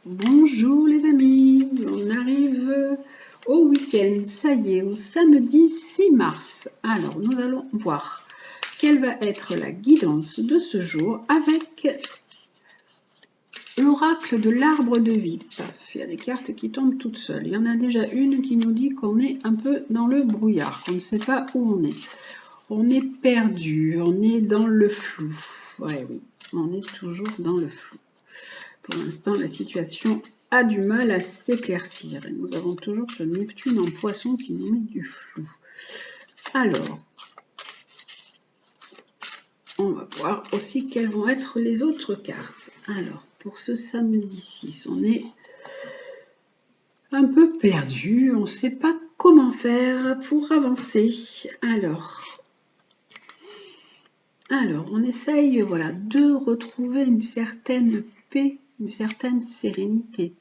Bonjour les amis, on arrive au week-end, ça y est, au samedi 6 mars. Alors nous allons voir quelle va être la guidance de ce jour avec l'oracle de l'arbre de vie. Paf, il y a des cartes qui tombent toutes seules. Il y en a déjà une qui nous dit qu'on est un peu dans le brouillard, qu'on ne sait pas où on est. On est perdu, on est dans le flou. Ouais, oui, on est toujours dans le flou. Pour l'instant, la situation a du mal à s'éclaircir. Et nous avons toujours ce Neptune en poisson qui nous met du flou. Alors, on va voir aussi quelles vont être les autres cartes. Alors, pour ce samedi 6, on est un peu perdu. On ne sait pas comment faire pour avancer. Alors on essaye de retrouver une certaine paix, une certaine sérénité.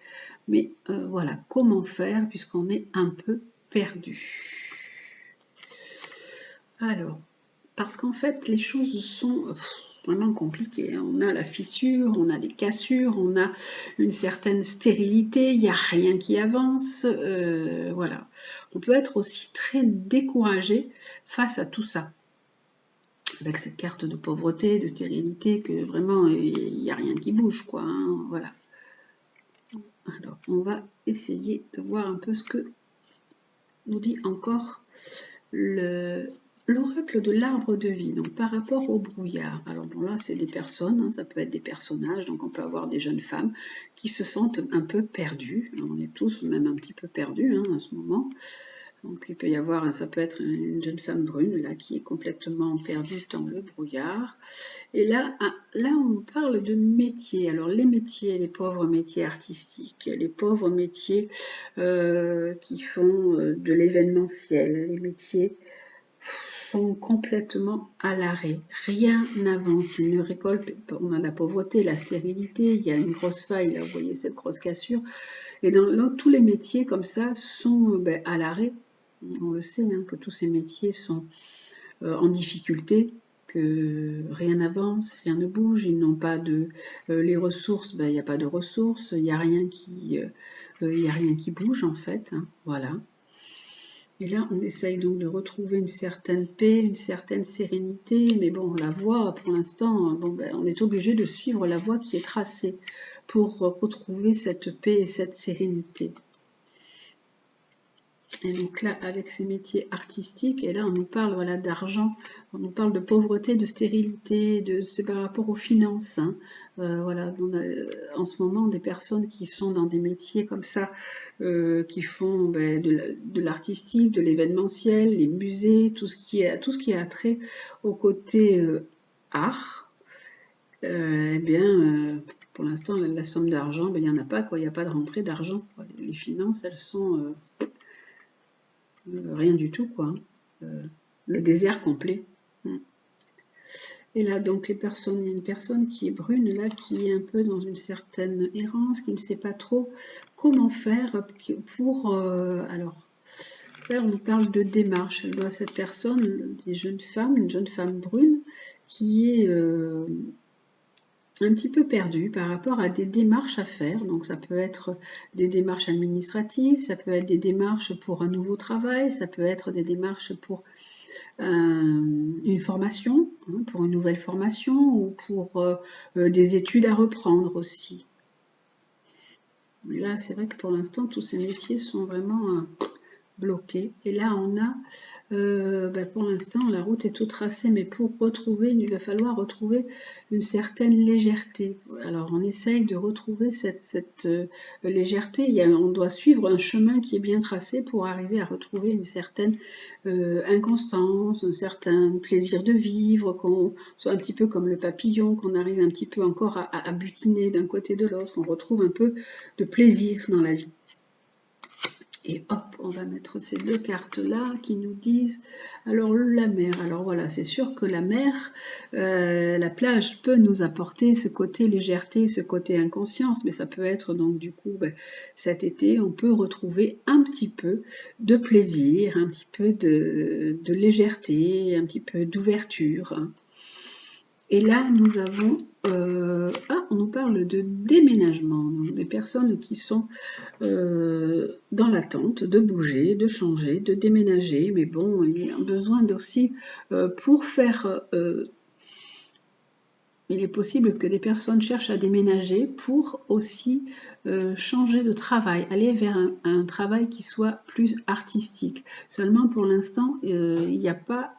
Mais voilà, comment faire puisqu'on est un peu perdu. Alors, parce qu'en fait, les choses sont vraiment compliquées. On a la fissure, on a des cassures, on a une certaine stérilité, il n'y a rien qui avance. Voilà. On peut être aussi très découragé face à tout ça. Avec cette carte de pauvreté, de stérilité, que vraiment, il n'y a rien qui bouge, quoi. Hein, voilà. Alors, on va essayer de voir un peu ce que nous dit encore l'oracle de l'arbre de vie, donc par rapport au brouillard. Alors bon, là c'est des personnes, hein, ça peut être des personnages, donc on peut avoir des jeunes femmes qui se sentent un peu perdues. Alors, on est tous même un petit peu perdus hein, à ce moment. Donc il peut y avoir, ça peut être une jeune femme brune là qui est complètement perdue dans le brouillard. Et là, on parle de métiers. Alors les métiers, les pauvres métiers artistiques, les pauvres métiers qui font de l'événementiel, les métiers sont complètement à l'arrêt. Rien n'avance. Ils ne récoltent. On a la pauvreté, la stérilité. Il y a une grosse faille. Là, vous voyez cette grosse cassure. Et dans tous les métiers comme ça sont à l'arrêt. On le sait hein, que tous ces métiers sont en difficulté, que rien n'avance, rien ne bouge, ils n'ont pas de les ressources, il n'y a pas de ressources, il n'y a rien qui bouge en fait, hein, voilà. Et là, on essaye donc de retrouver une certaine paix, une certaine sérénité, mais bon, la voie, pour l'instant, on est obligé de suivre la voie qui est tracée pour retrouver cette paix et cette sérénité. Et donc là, avec ces métiers artistiques, et là on nous parle d'argent, on nous parle de pauvreté, de stérilité, c'est par rapport aux finances. Hein. Voilà, on a en ce moment des personnes qui sont dans des métiers comme ça, qui font de l'artistique, de l'événementiel, les musées, tout ce qui a trait au côté art. Pour l'instant, la somme d'argent, il n'y en a pas, quoi, il n'y a pas de rentrée d'argent. Les finances, elles sont rien du tout, quoi. Le désert complet. Et là, donc, il y a une personne qui est brune, là, qui est un peu dans une certaine errance, qui ne sait pas trop comment faire pour... alors, là, on nous parle de démarche. Cette personne, une jeune femme brune, qui est un petit peu perdue par rapport à des démarches à faire. Donc ça peut être des démarches administratives, ça peut être des démarches pour un nouveau travail, ça peut être des démarches pour une formation, hein, pour une nouvelle formation ou pour des études à reprendre aussi. Mais là, c'est vrai que pour l'instant, tous ces métiers sont vraiment bloqués. Et là, on a, pour l'instant, la route est toute tracée, mais pour retrouver, il va falloir retrouver une certaine légèreté. Alors, on essaye de retrouver cette légèreté. On doit suivre un chemin qui est bien tracé pour arriver à retrouver une certaine inconstance, un certain plaisir de vivre, qu'on soit un petit peu comme le papillon, qu'on arrive un petit peu encore à butiner d'un côté de l'autre, qu'on retrouve un peu de plaisir dans la vie. Et hop, on va mettre ces deux cartes-là qui nous disent, alors la mer, alors voilà, c'est sûr que la mer, la plage peut nous apporter ce côté légèreté, ce côté inconscience, mais ça peut être donc du coup, cet été, on peut retrouver un petit peu de plaisir, un petit peu de légèreté, un petit peu d'ouverture. Et là, nous avons... on nous parle de déménagement. Donc, des personnes qui sont dans l'attente de bouger, de changer, de déménager. Mais bon, il y a besoin aussi pour faire... il est possible que des personnes cherchent à déménager pour aussi changer de travail, aller vers un travail qui soit plus artistique. Seulement pour l'instant, il n'y a pas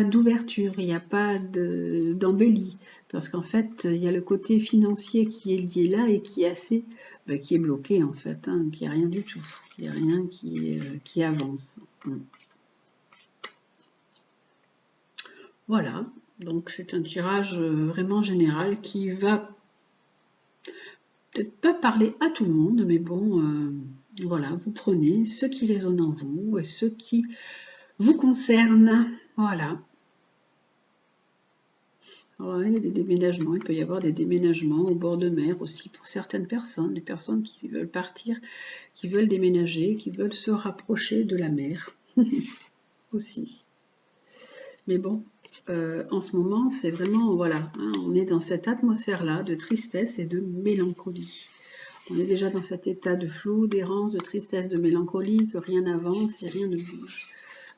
d'ouverture, il n'y a pas d'embellie. Parce qu'en fait, il y a le côté financier qui est lié là et qui est assez, qui est bloqué en fait, hein, qui n'a rien du tout. Il n'y a rien qui avance. Voilà, donc c'est un tirage vraiment général qui va peut-être pas parler à tout le monde, mais bon, voilà, vous prenez ce qui résonne en vous et ce qui vous concerne. Voilà. Alors, il y a des déménagements, il peut y avoir des déménagements au bord de mer aussi pour certaines personnes, des personnes qui veulent partir, qui veulent déménager, qui veulent se rapprocher de la mer aussi. Mais bon, en ce moment, c'est vraiment, voilà, hein, on est dans cette atmosphère-là de tristesse et de mélancolie. On est déjà dans cet état de flou, d'errance, de tristesse, de mélancolie, que rien n'avance et rien ne bouge.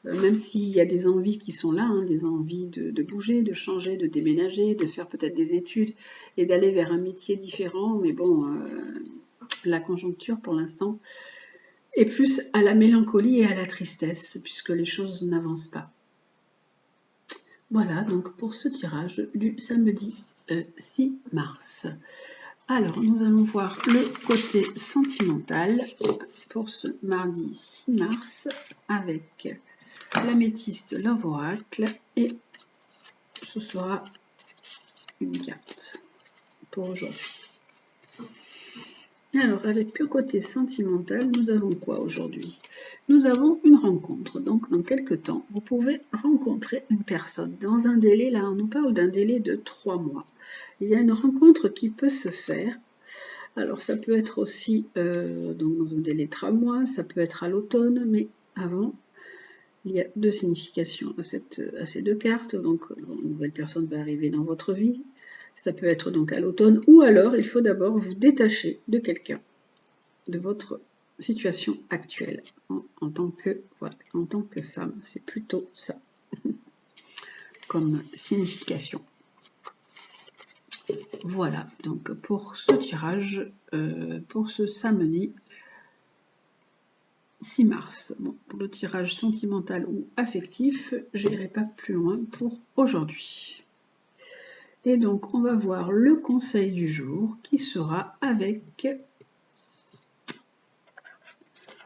Même s'il y a des envies qui sont là, hein, des envies de bouger, de changer, de déménager, de faire peut-être des études et d'aller vers un métier différent, mais bon, la conjoncture pour l'instant est plus à la mélancolie et à la tristesse, puisque les choses n'avancent pas. Voilà, donc pour ce tirage du samedi 6 mars. Alors, nous allons voir le côté sentimental pour ce mardi 6 mars avec l'améthyste Love Oracle et ce sera une carte pour aujourd'hui. Alors, avec le côté sentimental, nous avons quoi aujourd'hui? Nous avons une rencontre. Donc, dans quelques temps, vous pouvez rencontrer une personne. Dans un délai, là, on nous parle d'un délai de 3 mois. Il y a une rencontre qui peut se faire. Alors, ça peut être aussi donc dans un délai de 3 mois, ça peut être à l'automne, mais avant, il y a deux significations à ces deux cartes. Donc, une nouvelle personne va arriver dans votre vie. Ça peut être donc à l'automne, ou alors il faut d'abord vous détacher de quelqu'un, de votre situation actuelle en tant que femme. C'est plutôt ça comme signification. Voilà, donc pour ce tirage, pour ce samedi 6 mars. Bon, pour le tirage sentimental ou affectif, je n'irai pas plus loin pour aujourd'hui. Et donc, on va voir le conseil du jour qui sera avec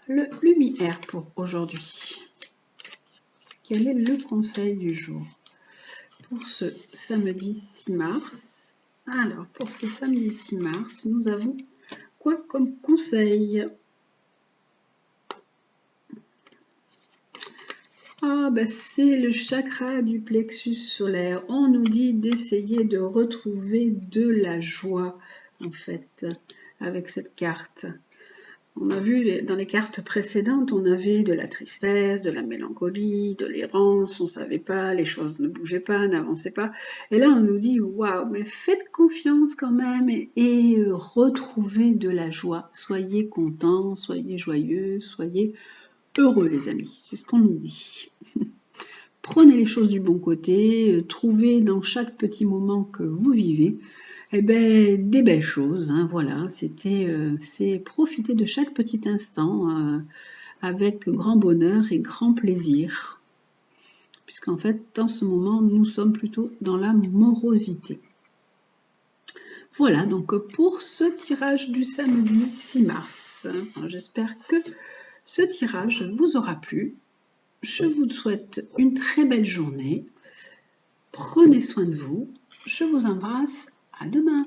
le lumière pour aujourd'hui. Quel est le conseil du jour pour ce samedi 6 mars? Alors, pour ce samedi 6 mars, nous avons quoi comme conseil? Ah, bah c'est le chakra du plexus solaire. On nous dit d'essayer de retrouver de la joie, en fait, avec cette carte. On a vu dans les cartes précédentes, on avait de la tristesse, de la mélancolie, de l'errance, on ne savait pas, les choses ne bougeaient pas, n'avançaient pas. Et là, on nous dit, waouh, mais faites confiance quand même et retrouvez de la joie. Soyez contents, soyez joyeux, soyez heureux, les amis. C'est ce qu'on nous dit. Prenez les choses du bon côté, trouvez dans chaque petit moment que vous vivez des belles choses, hein, voilà, c'est profiter de chaque petit instant avec grand bonheur et grand plaisir, puisqu'en fait, dans ce moment, nous sommes plutôt dans la morosité. Voilà, donc pour ce tirage du samedi 6 mars, j'espère que ce tirage vous aura plu. Je vous souhaite une très belle journée. Prenez soin de vous. Je vous embrasse. À demain.